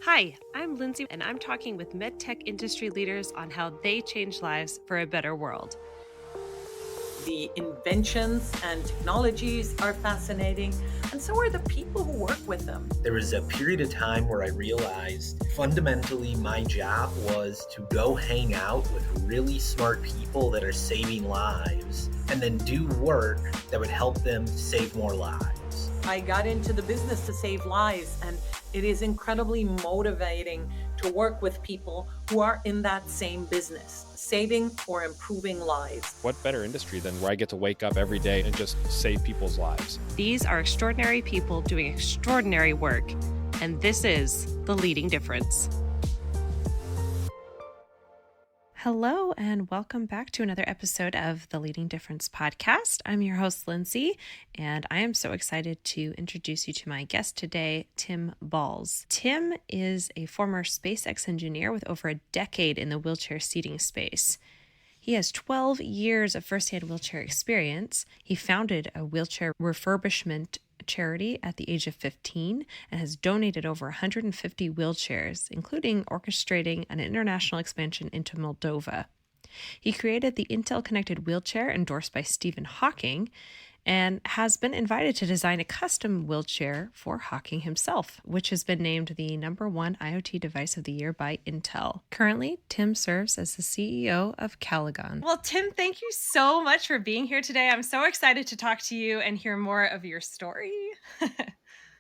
Hi, I'm Lindsey, and I'm talking with medtech industry leaders on how they change lives for a better world. The inventions and technologies are fascinating, and so are the people who work with them. There was a period of time where I realized fundamentally my job was to go hang out with really smart people that are saving lives and then do work that would help them save more lives. I got into the business to save lives, and it is incredibly motivating to work with people who are in that same business, saving or improving lives. What better industry than where I get to wake up every day and just save people's lives? These are extraordinary people doing extraordinary work, and this is The Leading Difference. Hello, and welcome back to another episode of the Leading Difference podcast. I'm your host, Lindsey, and I am so excited to introduce you to my guest today, Tim Balz. Tim is a former SpaceX engineer with over a decade in the wheelchair seating space. He has 12 years of firsthand wheelchair experience. He founded a wheelchair refurbishment charity at the age of 15 and has donated over 150 wheelchairs, including orchestrating an international expansion into Moldova. He created the Intel connected wheelchair endorsed by Stephen Hawking and has been invited to design a custom wheelchair for Hawking himself, which has been named the #1 IoT device of the year by Intel. Currently, Tim serves as the CEO of Kalogon. Well, Tim, thank you so much for being here today. I'm so excited to talk to you and hear more of your story.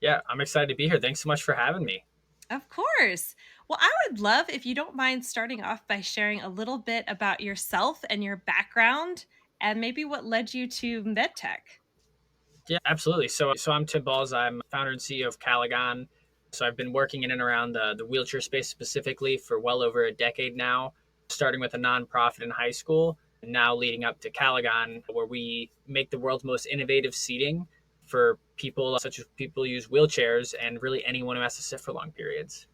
Yeah, I'm excited to be here. Thanks so much for having me. Of course. Well, I would love if you don't mind starting off by sharing a little bit about yourself and your background and maybe what led you to MedTech. Yeah, absolutely. So I'm Tim Balz. I'm founder and CEO of Kalogon. So I've been working in and around the wheelchair space specifically for well over a decade now, starting with a nonprofit in high school, and now leading up to Kalogon, where we make the world's most innovative seating for people such as people who use wheelchairs and really anyone who has to sit for long periods.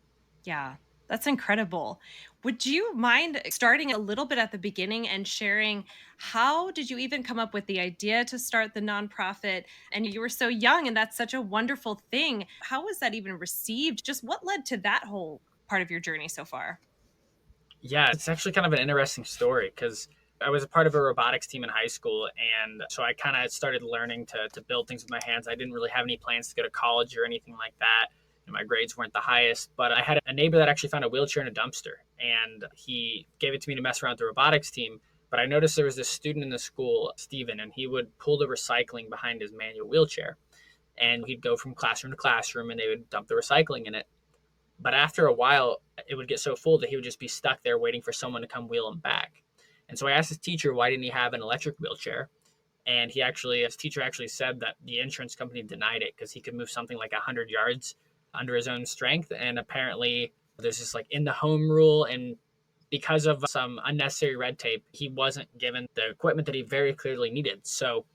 Yeah, that's incredible. Would you mind starting a little bit at the beginning and sharing how did you even come up with the idea to start the nonprofit? And you were so young, and that's such a wonderful thing. How was that even received? Just what led to that whole part of your journey so far? Yeah, it's actually kind of an interesting story because I was a part of a robotics team in high school. And so I kind of started learning to build things with my hands. I didn't really have any plans to go to college or anything like that. And my grades weren't the highest, but I had a neighbor that actually found a wheelchair in a dumpster and he gave it to me to mess around with the robotics team. But I noticed there was this student in the school, Steven, and he would pull the recycling behind his manual wheelchair. And he'd go from classroom to classroom and they would dump the recycling in it. But after a while, it would get so full that he would just be stuck there waiting for someone to come wheel him back. And so I asked his teacher, why didn't he have an electric wheelchair? And his teacher actually said that the insurance company denied it because he could move something like 100 yards under his own strength. And apparently there's this like in the home rule. And because of some unnecessary red tape, he wasn't given the equipment that he very clearly needed. So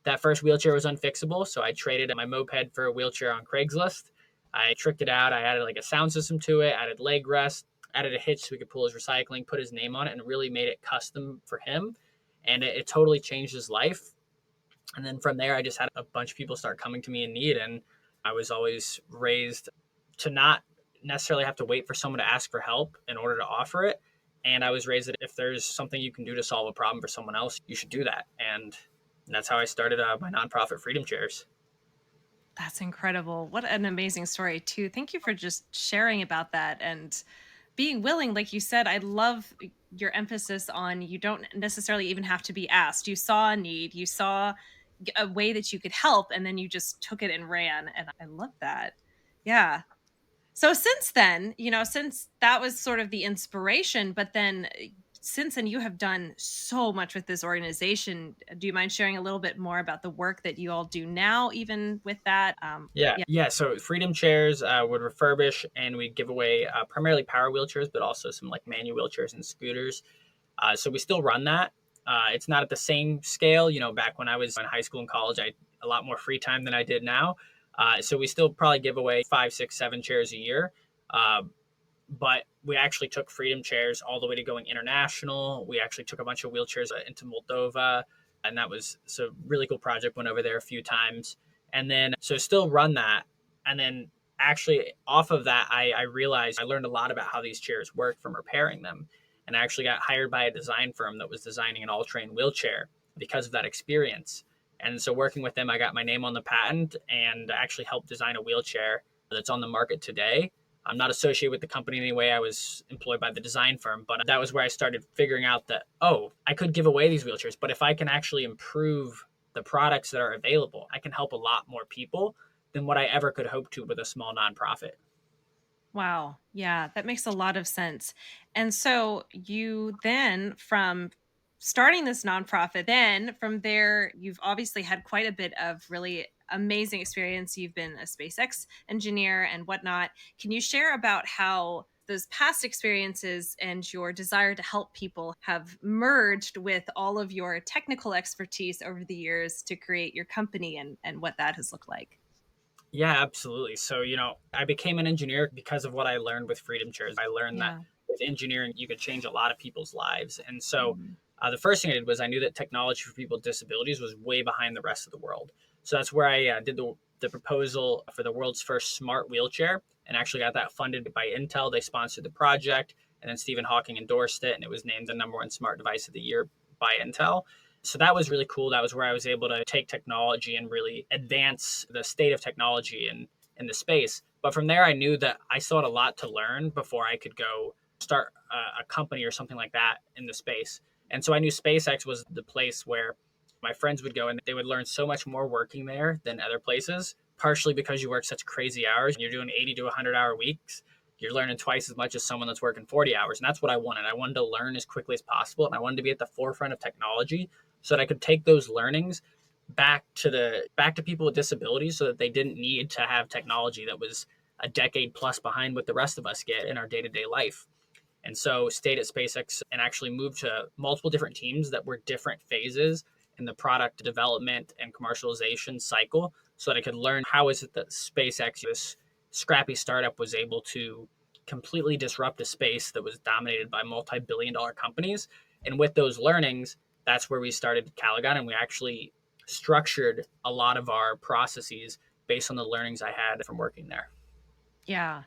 that first wheelchair was unfixable. So I traded my moped for a wheelchair on Craigslist. I tricked it out. I added like a sound system to it, added leg rest, added a hitch so we could pull his recycling, put his name on it, and really made it custom for him. And it totally changed his life. And then from there, I just had a bunch of people start coming to me in need. And I was always raised to not necessarily have to wait for someone to ask for help in order to offer it. And I was raised that if there's something you can do to solve a problem for someone else, you should do that. And that's how I started my nonprofit Freedom Chairs. That's incredible. What an amazing story, too. Thank you for just sharing about that and being willing. Like you said, I love your emphasis on you don't necessarily even have to be asked. You saw a need, you saw a way that you could help, and then you just took it and ran. And I love that. Yeah. So since then, since that was sort of the inspiration, but then since then you have done so much with this organization. Do you mind sharing a little bit more about the work that you all do now, even with that? Yeah. So Freedom Chairs would refurbish and we'd give away primarily power wheelchairs, but also some like manual wheelchairs and scooters. So we still run that. It's not at the same scale. Back when I was in high school and college, I had a lot more free time than I did now. So we still probably give away 5, 6, 7 chairs a year. But we actually took Freedom Chairs all the way to going international. We actually took a bunch of wheelchairs into Moldova. And that was a really cool project. Went over there a few times. And then, so still run that. And then actually, off of that, I realized I learned a lot about how these chairs work from repairing them. And I actually got hired by a design firm that was designing an all-terrain wheelchair because of that experience. And so working with them, I got my name on the patent and actually helped design a wheelchair that's on the market today. I'm not associated with the company in any way. I was employed by the design firm, but that was where I started figuring out that, oh, I could give away these wheelchairs, but if I can actually improve the products that are available, I can help a lot more people than what I ever could hope to with a small nonprofit. Wow. Yeah, that makes a lot of sense. And so you then, from starting this nonprofit, then from there, you've obviously had quite a bit of really amazing experience. You've been a SpaceX engineer and whatnot. Can you share about how those past experiences and your desire to help people have merged with all of your technical expertise over the years to create your company, and what that has looked like? Yeah, absolutely. So, I became an engineer because of what I learned with Freedom Chairs. I learned that Yeah. with engineering, you could change a lot of people's lives. And so, Mhm. the first thing I did was I knew that technology for people with disabilities was way behind the rest of the world. So that's where I did the proposal for the world's first smart wheelchair and actually got that funded by Intel. They sponsored the project, and then Stephen Hawking endorsed it, and it was named the number one smart device of the year by Intel. So that was really cool. That was where I was able to take technology and really advance the state of technology in the space. But from there, I knew that I still had a lot to learn before I could go start a company or something like that in the space. And so I knew SpaceX was the place where my friends would go and they would learn so much more working there than other places, partially because you work such crazy hours. You're doing 80 to 100-hour weeks. You're learning twice as much as someone that's working 40 hours. And that's what I wanted. I wanted to learn as quickly as possible. And I wanted to be at the forefront of technology so that I could take those learnings back to people with disabilities so that they didn't need to have technology that was a decade plus behind what the rest of us get in our day-to-day life. And so stayed at SpaceX and actually moved to multiple different teams that were different phases in the product development and commercialization cycle so that I could learn how is it that SpaceX, this scrappy startup, was able to completely disrupt a space that was dominated by multi-billion dollar companies. And with those learnings, that's where we started Kalogon, and we actually structured a lot of our processes based on the learnings I had from working there. Yeah.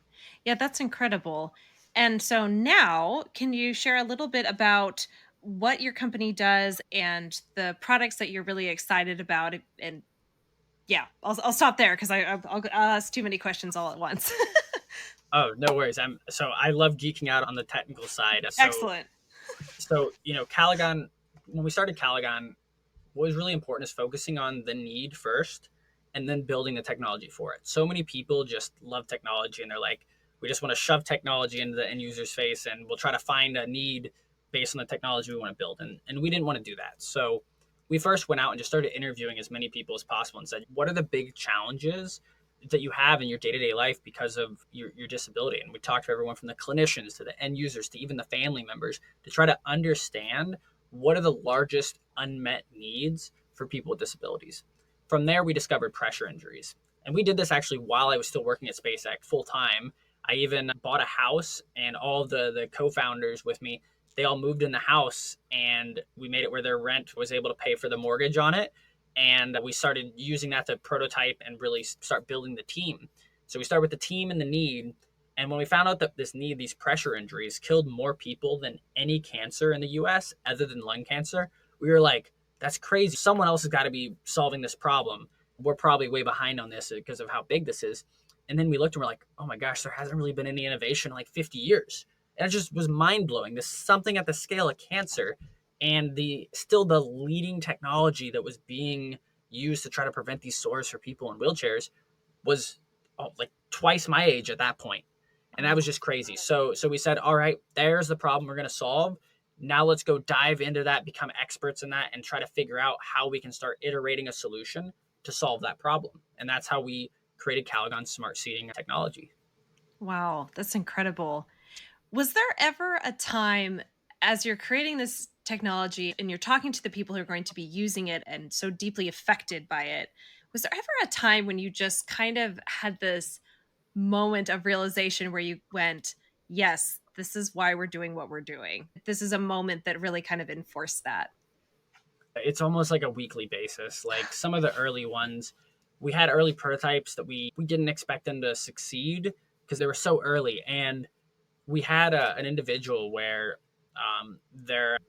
Yeah, that's incredible. And so now, can you share a little bit about what your company does and the products that you're really excited about? And yeah, I'll stop there because I'll ask too many questions all at once. Oh, no worries. I love geeking out on the technical side. Excellent. Caligon, when we started Caligon, what was really important is focusing on the need first and then building the technology for it. So many people just love technology and they're like, we just want to shove technology into the end user's face and we'll try to find a need based on the technology we want to build. And we didn't want to do that. So we first went out and just started interviewing as many people as possible and said, what are the big challenges that you have in your day-to-day life because of your disability? And we talked to everyone from the clinicians to the end users to even the family members to try to understand what are the largest unmet needs for people with disabilities. From there, we discovered pressure injuries. And we did this actually while I was still working at SpaceX full time. I even bought a house, and all of the co-founders with me, they all moved in the house, and we made it where their rent was able to pay for the mortgage on it. And we started using that to prototype and really start building the team. So we started with the team and the need. And when we found out that these pressure injuries killed more people than any cancer in the US other than lung cancer, we were like, that's crazy. Someone else has got to be solving this problem. We're probably way behind on this because of how big this is. And then we looked and we're like, oh my gosh, there hasn't really been any innovation in like 50 years. And it just was mind blowing. This is something at the scale of cancer and the leading technology that was being used to try to prevent these sores for people in wheelchairs was like twice my age at that point. And that was just crazy. So we said, all right, there's the problem we're going to solve. Now let's go dive into that, become experts in that, and try to figure out how we can start iterating a solution to solve that problem. And that's how we created Calogon Smart Seating Technology. Wow, that's incredible. Was there ever a time as you're creating this technology and you're talking to the people who are going to be using it and so deeply affected by it, was there ever a time when you just kind of had this moment of realization where you went, yes, this is why we're doing what we're doing? This is a moment that really kind of enforced that. It's almost like a weekly basis. Like some of the early ones we had early prototypes that we didn't expect them to succeed because they were so early. And we had an individual where their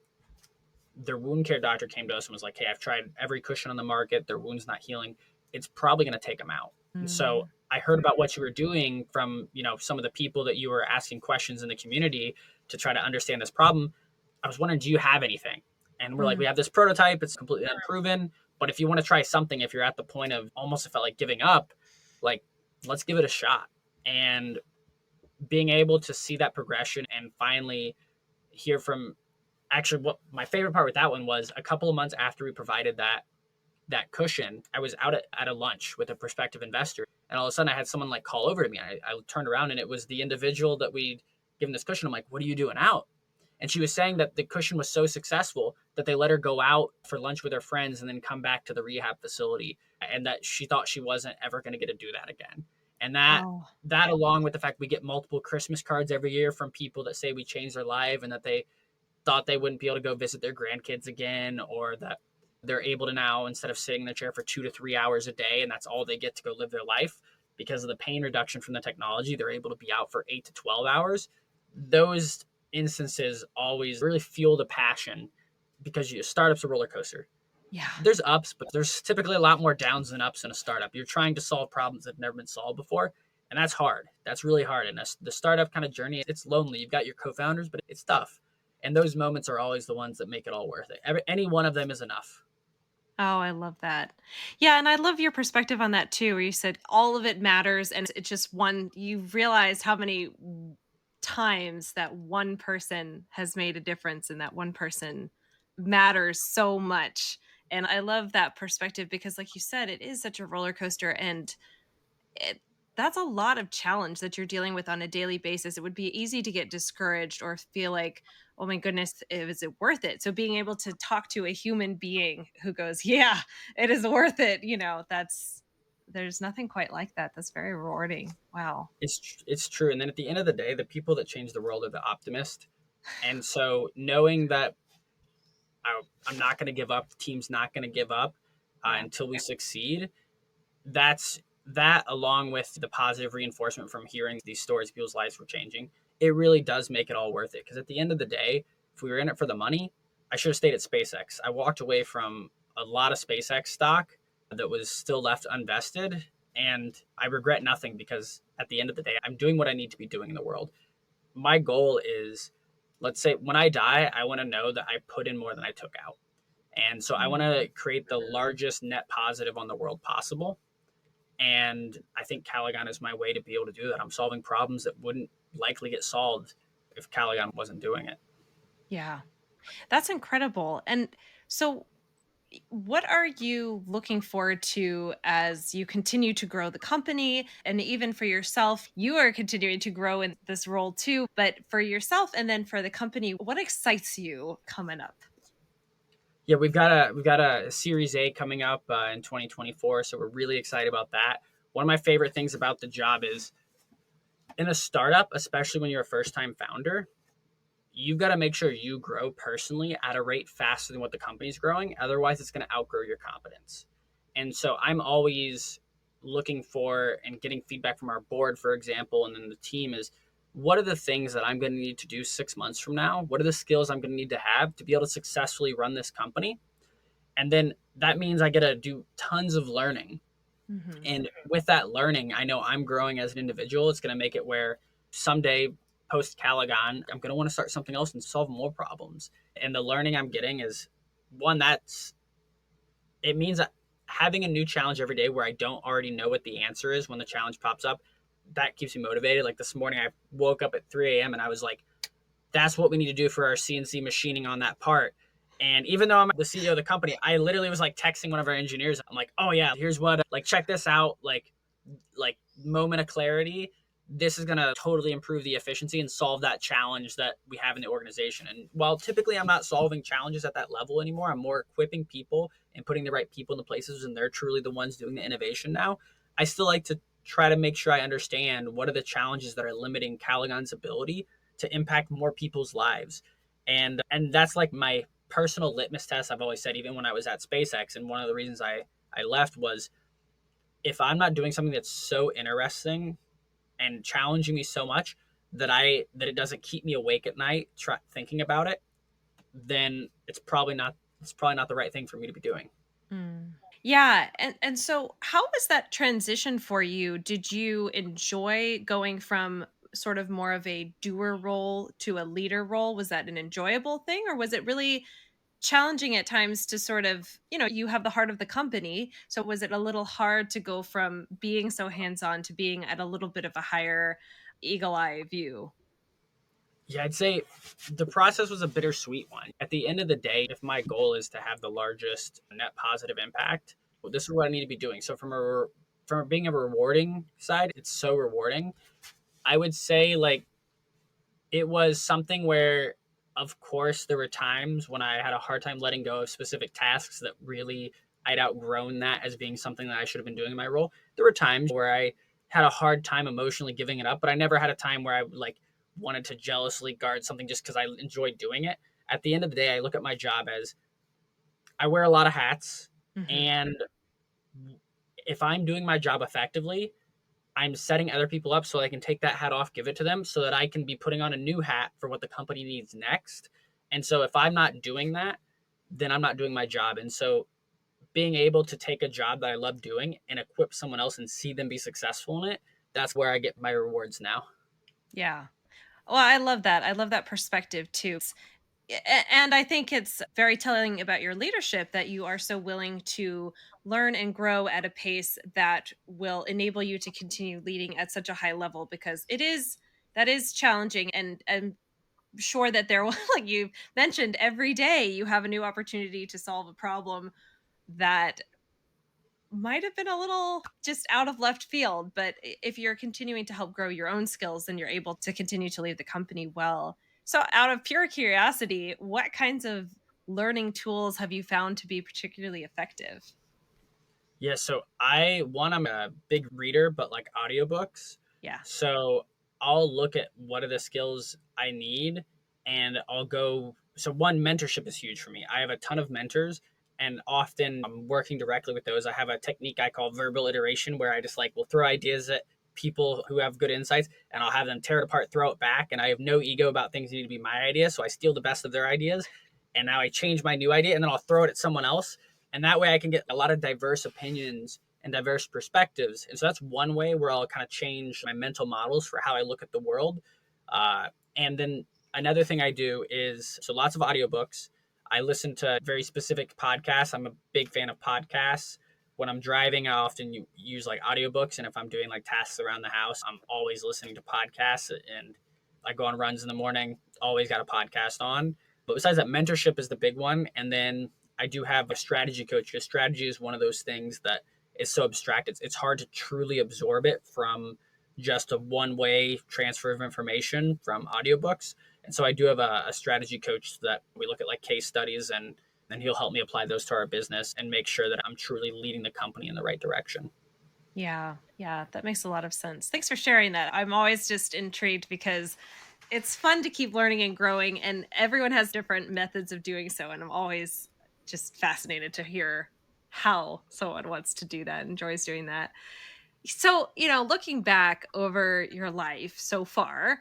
wound care doctor came to us and was like, hey, I've tried every cushion on the market. Their wound's not healing. It's probably going to take them out. And so I heard about what you were doing from, some of the people that you were asking questions in the community to try to understand this problem. I was wondering, do you have anything? And we're like, we have this prototype. It's completely unproven. But if you want to try something, if you're at the point of almost felt like giving up, like, let's give it a shot. And being able to see that progression and finally hear from, actually, what my favorite part with that one was a couple of months after we provided that cushion, I was out at a lunch with a prospective investor. And all of a sudden I had someone like call over to me. I turned around and it was the individual that we'd given this cushion. I'm like, what are you doing out? And she was saying that the cushion was so successful that they let her go out for lunch with her friends and then come back to the rehab facility. And that she thought she wasn't ever going to get to do that again. And that along with the fact we get multiple Christmas cards every year from people that say we changed their life and that they thought they wouldn't be able to go visit their grandkids again, or that they're able to now, instead of sitting in the chair for 2 to 3 hours a day, and that's all they get to go live their life, because of the pain reduction from the technology, they're able to be out for 8 to 12 hours. Those instances always really fuel the passion, because startup's a roller coaster. Yeah. There's ups, but there's typically a lot more downs than ups in a startup. You're trying to solve problems that have never been solved before, and that's hard. That's really hard. And the startup kind of journey, it's lonely. You've got your co-founders, but it's tough. And those moments are always the ones that make it all worth it. Any one of them is enough. Oh, I love that. Yeah, and I love your perspective on that too, where you said all of it matters, and it's just you realize how many times that one person has made a difference, and that one person matters so much. And I love that perspective because, like you said, it is such a roller coaster, and that's a lot of challenge that you're dealing with on a daily basis. It would be easy to get discouraged or feel like, oh my goodness, is it worth it? So being able to talk to a human being who goes, yeah, it is worth it. There's nothing quite like that. That's very rewarding. Wow. It's true. And then at the end of the day, the people that change the world are the optimist. And so knowing that I'm not going to give up, the team's not going to give up until we succeed, that along with the positive reinforcement from hearing these stories, people's lives were changing, it really does make it all worth it. Because at the end of the day, if we were in it for the money, I should have stayed at SpaceX. I walked away from a lot of SpaceX stock that was still left unvested, and I regret nothing, because at the end of the day, I'm doing what I need to be doing in the world. My goal is, let's say when I die, I want to know that I put in more than I took out. And so I want to create the largest net positive on the world possible. And I think Kalogon is my way to be able to do that. I'm solving problems that wouldn't likely get solved if Kalogon wasn't doing it. Yeah, that's incredible. And so what are you looking forward to as you continue to grow the company? And even for yourself, you are continuing to grow in this role too. But for yourself and then for the company, what excites you coming up? Yeah, we've got a Series A coming up in 2024, so we're really excited about that. One of my favorite things about the job is, in a startup, especially when you're a first-time founder, you've got to make sure you grow personally at a rate faster than what the company's growing. Otherwise, it's going to outgrow your competence. And so I'm always looking for and getting feedback from our board, for example, and then the team is, what are the things that I'm going to need to do 6 months from now? What are the skills I'm going to need to have to be able to successfully run this company? And then that means I get to do tons of learning. Mm-hmm. And with that learning, I know I'm growing as an individual. It's going to make it where someday post Kalogon, I'm going to want to start something else and solve more problems. And the learning I'm getting is one it means having a new challenge every day where I don't already know what the answer is when the challenge pops up. That keeps me motivated. Like this morning, I woke up at 3 a.m. and I was like, that's what we need to do for our CNC machining on that part. And even though I'm the CEO of the company, I literally was like texting one of our engineers. I'm like, oh yeah, here's what, like, check this out. Like moment of clarity. This is going to totally improve the efficiency and solve that challenge that we have in the organization. And while typically I'm not solving challenges at that level anymore, I'm more equipping people and putting the right people in the places, and they're truly the ones doing the innovation now. I still like to try to make sure I understand what are the challenges that are limiting Kalogon's ability to impact more people's lives. And that's like my personal litmus test. I've always said, even when I was at SpaceX, and one of the reasons I left was, if I'm not doing something that's so interesting and challenging me so much that it doesn't keep me awake at night thinking about it, then it's probably not the right thing for me to be doing. Mm. Yeah, and so how was that transition for you? Did you enjoy going from sort of more of a doer role to a leader role? Was that an enjoyable thing, or was it really challenging at times to sort of, you have the heart of the company. So was it a little hard to go from being so hands-on to being at a little bit of a higher eagle eye view? Yeah, I'd say the process was a bittersweet one. At the end of the day, if my goal is to have the largest net positive impact, well, this is what I need to be doing. So from being a rewarding side, it's so rewarding. I would say like it was something where, of course, there were times when I had a hard time letting go of specific tasks that really I'd outgrown that as being something that I should have been doing in my role. There were times where I had a hard time emotionally giving it up, but I never had a time where I like wanted to jealously guard something just because I enjoyed doing it. At the end of the day, I look at my job as I wear a lot of hats, Hmm. and if I'm doing my job effectively, I'm setting other people up so I can take that hat off, give it to them so that I can be putting on a new hat for what the company needs next. And so if I'm not doing that, then I'm not doing my job. And so being able to take a job that I love doing and equip someone else and see them be successful in it, that's where I get my rewards now. Yeah. Well, I love that. I love that perspective too. And I think it's very telling about your leadership that you are so willing to learn and grow at a pace that will enable you to continue leading at such a high level, because that is challenging, and sure that there will, like you mentioned, every day you have a new opportunity to solve a problem that might have been a little just out of left field, but if you're continuing to help grow your own skills, then you're able to continue to lead the company well. So out of pure curiosity, what kinds of learning tools have you found to be particularly effective? Yeah, so I'm a big reader, but like audiobooks. Yeah. So I'll look at what are the skills I need and I'll go. So one, mentorship is huge for me. I have a ton of mentors and often I'm working directly with those. I have a technique I call verbal iteration where I just like will throw ideas at people who have good insights and I'll have them tear it apart, throw it back. And I have no ego about things that need to be my idea. So I steal the best of their ideas and now I change my new idea and then I'll throw it at someone else, and that way I can get a lot of diverse opinions and diverse perspectives. And so that's one way where I'll kind of change my mental models for how I look at the world. And then another thing I do is so lots of audiobooks. I listen to very specific podcasts. I'm a big fan of podcasts. When I'm driving, I often use like audiobooks. And if I'm doing like tasks around the house, I'm always listening to podcasts. And I go on runs in the morning, always got a podcast on. But besides that, mentorship is the big one. And then I do have a strategy coach. A strategy is one of those things that is so abstract. It's hard to truly absorb it from just a one way transfer of information from audiobooks. And so I do have a strategy coach that we look at like case studies and he'll help me apply those to our business and make sure that I'm truly leading the company in the right direction. Yeah. Yeah. That makes a lot of sense. Thanks for sharing that. I'm always just intrigued because it's fun to keep learning and growing, and everyone has different methods of doing so. And I'm always just fascinated to hear how someone wants to do that, enjoys doing that. So, looking back over your life so far,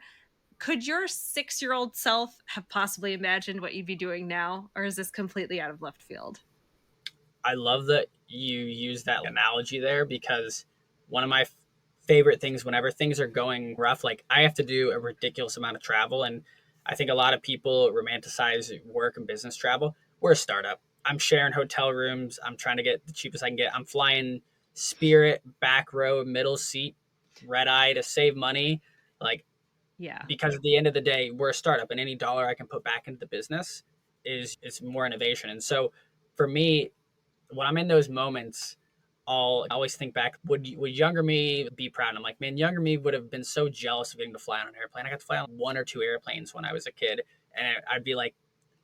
could your 6-year old self have possibly imagined what you'd be doing now? Or is this completely out of left field? I love that you use that analogy there because one of my favorite things whenever things are going rough, like I have to do a ridiculous amount of travel. And I think a lot of people romanticize work and business travel. We're a startup. I'm sharing hotel rooms. I'm trying to get the cheapest I can get. I'm flying Spirit, back row, middle seat, red eye to save money. Like, Yeah. because at the end of the day, we're a startup and any dollar I can put back into the business is more innovation. And so for me, when I'm in those moments, I'll always think back, would younger me be proud? And I'm like, man, younger me would have been so jealous of getting to fly on an airplane. I got to fly on one or two airplanes when I was a kid. And I'd be like,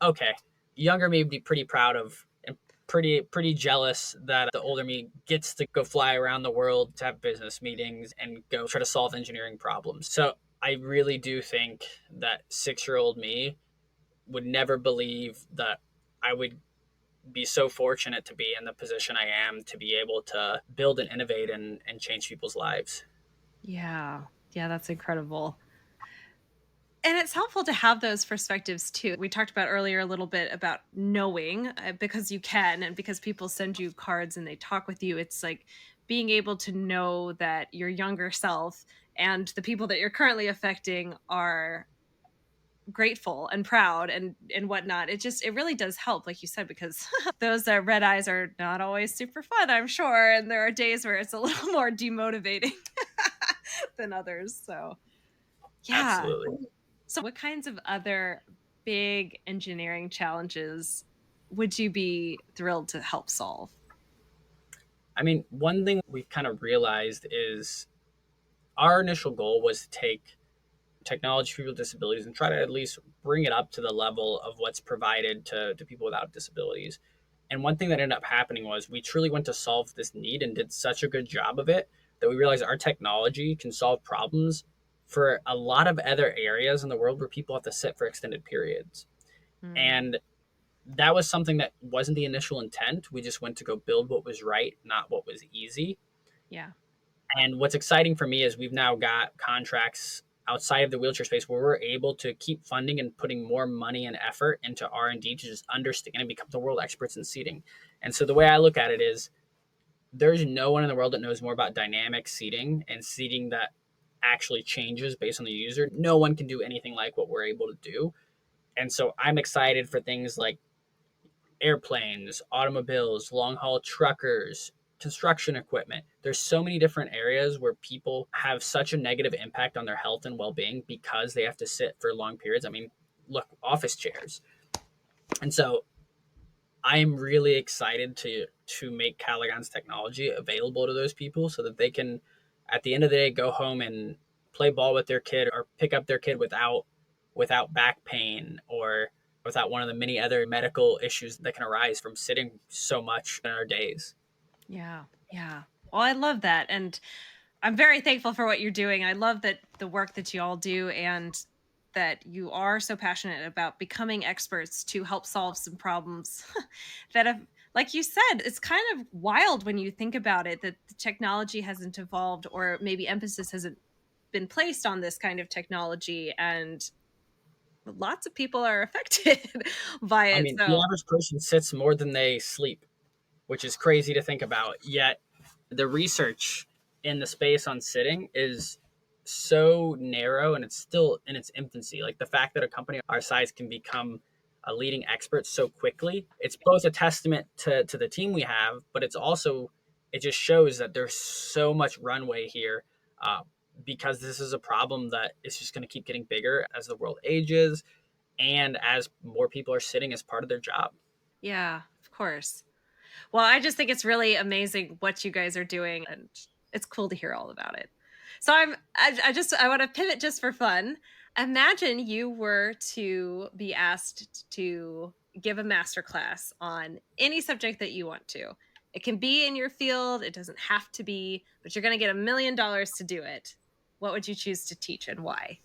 okay, younger me would be pretty proud of and pretty jealous that the older me gets to go fly around the world to have business meetings and go try to solve engineering problems. So I really do think that 6-year-old me would never believe that I would be so fortunate to be in the position I am to be able to build and innovate and change people's lives. Yeah. Yeah, that's incredible. And it's helpful to have those perspectives too. We talked about earlier a little bit about knowing because you can and because people send you cards and they talk with you. It's like being able to know that your younger self and the people that you're currently affecting are grateful and proud and whatnot. It really does help, like you said, because those red eyes are not always super fun, I'm sure, and there are days where it's a little more demotivating than others. So yeah. Absolutely. So what kinds of other big engineering challenges would you be thrilled to help solve? I mean, one thing we've kind of realized is our initial goal was to take technology for people with disabilities and try to at least bring it up to the level of what's provided to people without disabilities. And one thing that ended up happening was we truly went to solve this need and did such a good job of it that we realized our technology can solve problems for a lot of other areas in the world where people have to sit for extended periods. Mm, And that was something that wasn't the initial intent. We just went to go build what was right, not what was easy. yeah. And what's exciting for me is we've now got contracts outside of the wheelchair space where we're able to keep funding and putting more money and effort into R&D to just understand and become the world experts in seating. And so the way I look at it is there's no one in the world that knows more about dynamic seating and seating that actually changes based on the user. No one can do anything like what we're able to do. And so I'm excited for things like airplanes, automobiles, long haul truckers, construction equipment. There's so many different areas where people have such a negative impact on their health and well being because they have to sit for long periods. I mean, look, office chairs. And so I'm really excited to make Kalogon's technology available to those people so that they can, at the end of the day, go home and play ball with their kid or pick up their kid without back pain or without one of the many other medical issues that can arise from sitting so much in our days. Yeah. Yeah. Well, I love that. And I'm very thankful for what you're doing. I love that the work that you all do and that you are so passionate about becoming experts to help solve some problems that have, like you said, it's kind of wild when you think about it that the technology hasn't evolved or maybe emphasis hasn't been placed on this kind of technology and lots of people are affected by I it. mean, the So, average person sits more than they sleep, which is crazy to think about. Yet the research in the space on sitting is so narrow and it's still in its infancy. Like the fact that a company our size can become a leading expert so quickly, it's both a testament to the team we have, but it's also, it just shows that there's so much runway here uh, because this is a problem that is just going to keep getting bigger as the world ages and as more people are sitting as part of their job. yeah, of course. Well, I just think it's really amazing what you guys are doing, and it's cool to hear all about it. So I want to pivot just for fun. Imagine you were to be asked to give a master class on any subject that you want to. It can be in your field, it doesn't have to be, but you're going to get $1 million to do it. What would you choose to teach and why?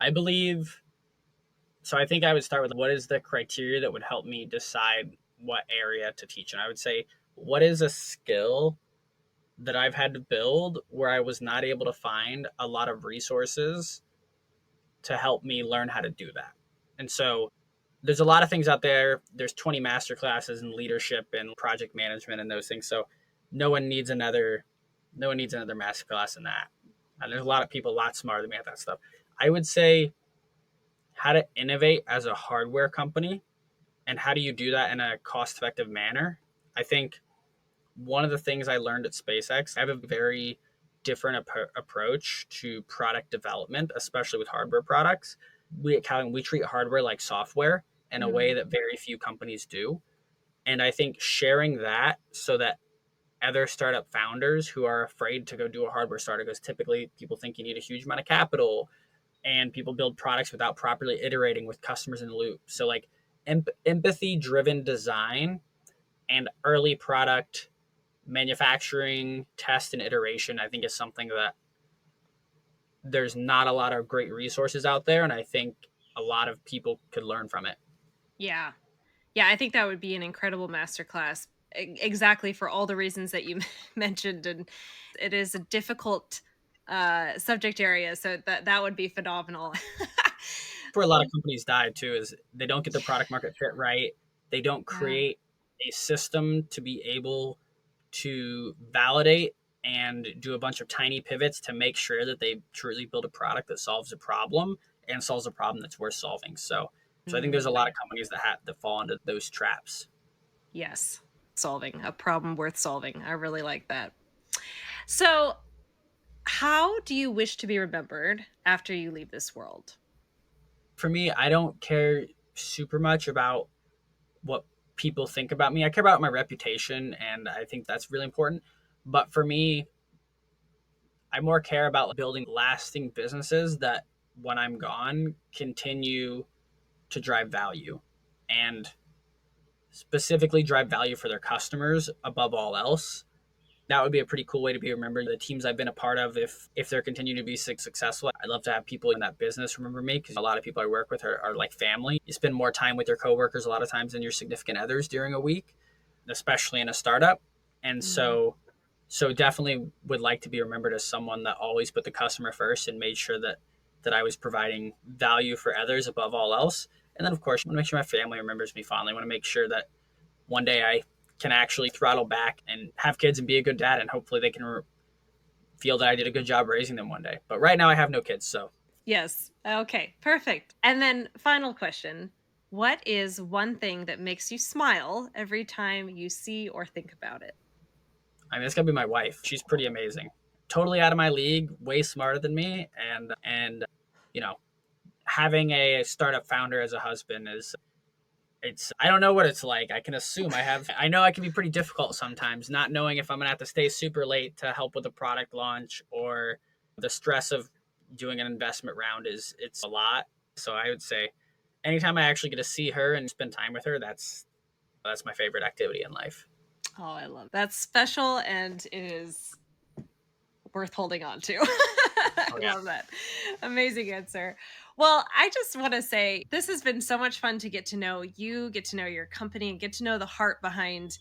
I believe so. I think I would start with what is the criteria that would help me decide what area to teach. And I would say, what is a skill that I've had to build where I was not able to find a lot of resources to help me learn how to do that? And so there's a lot of things out there. There's 20 master classes in leadership and project management and those things. So no one needs another master class in that. And there's a lot of people a lot smarter than me at that stuff. I would say how to innovate as a hardware company and how do you do that in a cost effective manner. I think one of the things I learned at SpaceX, I have a very different approach to product development, especially with hardware products. We at Kalogon, we treat hardware like software in a way Mm, that very few companies do. And I think sharing that so that other startup founders who are afraid to go do a hardware startup, because typically people think you need a huge amount of capital and people build products without properly iterating with customers in the loop. So like empathy driven design and early product manufacturing, test, and iteration, I think is something that there's not a lot of great resources out there. And I think a lot of people could learn from it. yeah. Yeah, I think that would be an incredible masterclass, exactly for all the reasons that you mentioned. And it is a difficult subject area, so that would be phenomenal. Where a lot of companies die too is they don't get the product market fit right. They don't Yeah. create a system to be able to validate and do a bunch of tiny pivots to make sure that they truly build a product that solves a problem and solves a problem that's worth solving. So I think there's a lot of companies that fall into those traps. Yes. Solving a problem worth solving. I really like that. So, how do you wish to be remembered after you leave this world? For me, I don't care super much about what people think about me. I care about my reputation, and I think that's really important. But for me, I more care about building lasting businesses that when I'm gone continue to drive value and specifically drive value for their customers above all else. That would be a pretty cool way to be remembered. The teams I've been a part of, if they're continuing to be successful, I'd love to have people in that business remember me, because a lot of people I work with are like family. You spend more time with your coworkers a lot of times than your significant others during a week, especially in a startup. And so definitely would like to be remembered as someone that always put the customer first and made sure that I was providing value for others above all else. And then, of course, I want to make sure my family remembers me fondly. I want to make sure that one day I can actually throttle back and have kids and be a good dad, and hopefully they can feel that I did a good job raising them one day. But right now I have no kids, so. Yes. Okay, perfect. And then final question. What is one thing that makes you smile every time you see or think about it? I mean, it's gonna be my wife. She's pretty amazing. Totally out of my league, way smarter than me, and you know, having a startup founder as a husband is, I don't know what it's like. I can assume I know I can be pretty difficult sometimes, not knowing if I'm gonna have to stay super late to help with a product launch, or the stress of doing an investment round it's a lot. So I would say anytime I actually get to see her and spend time with her, that's my favorite activity in life. Oh, I love that. That's special, and it is worth holding on to. I love that. Amazing answer. Well, I just want to say this has been so much fun to get to know you, get to know your company, and get to know the heart behind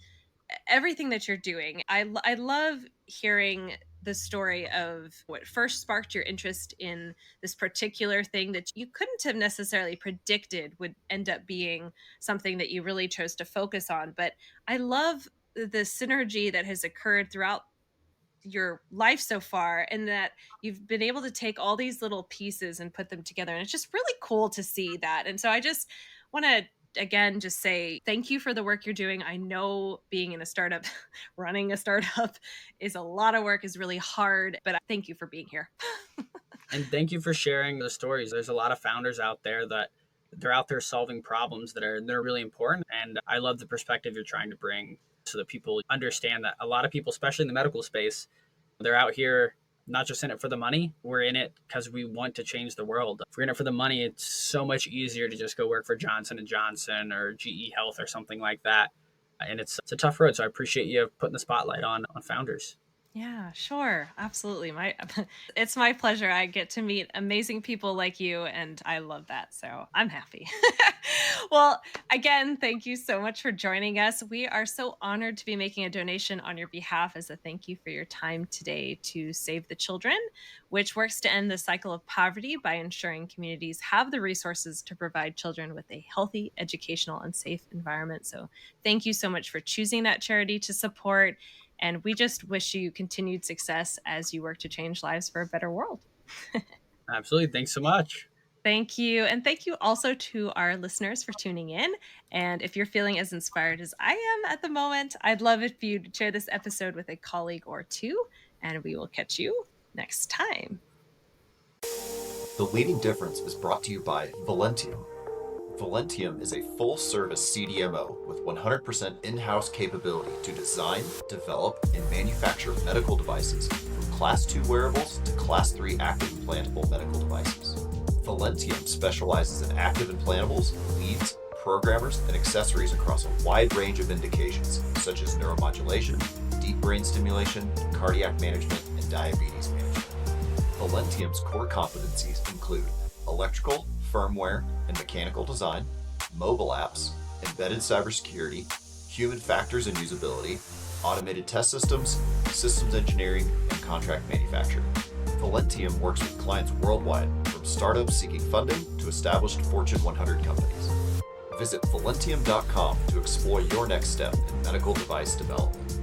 everything that you're doing. I love hearing the story of what first sparked your interest in this particular thing that you couldn't have necessarily predicted would end up being something that you really chose to focus on. But I love the synergy that has occurred throughout your life so far, and that you've been able to take all these little pieces and put them together, and it's just really cool to see that. And so I just want to again just say thank you for the work you're doing. I know being in a startup running a startup is a lot of work, is really hard, but thank you for being here. And thank you for sharing the stories. There's a lot of founders out there that they're out there solving problems they're really important, and I love the perspective you're trying to bring so that people understand that a lot of people, especially in the medical space, they're out here not just in it for the money. We're in it because we want to change the world. If we're in it for the money, it's so much easier to just go work for Johnson & Johnson or GE Health or something like that. And it's a tough road. So I appreciate you putting the spotlight on founders. Yeah, sure. Absolutely. It's my pleasure. I get to meet amazing people like you, and I love that. So I'm happy. Well, again, thank you so much for joining us. We are so honored to be making a donation on your behalf as a thank you for your time today to Save the Children, which works to end the cycle of poverty by ensuring communities have the resources to provide children with a healthy, educational, and safe environment. So thank you so much for choosing that charity to support. And we just wish you continued success as you work to change lives for a better world. Absolutely. Thanks so much. Thank you. And thank you also to our listeners for tuning in. And if you're feeling as inspired as I am at the moment, I'd love if you'd share this episode with a colleague or two, and we will catch you next time. The Leading Difference is brought to you by Velentium. Velentium is a full-service CDMO with 100% in-house capability to design, develop, and manufacture medical devices, from Class 2 wearables to Class 3 active implantable medical devices. Velentium specializes in active implantables, leads, programmers, and accessories across a wide range of indications, such as neuromodulation, deep brain stimulation, cardiac management, and diabetes management. Velentium's core competencies include electrical, firmware, and mechanical design, mobile apps, embedded cybersecurity, human factors and usability, automated test systems, systems engineering, and contract manufacturing. Velentium works with clients worldwide, from startups seeking funding to established Fortune 100 companies. Visit Velentium.com to explore your next step in medical device development.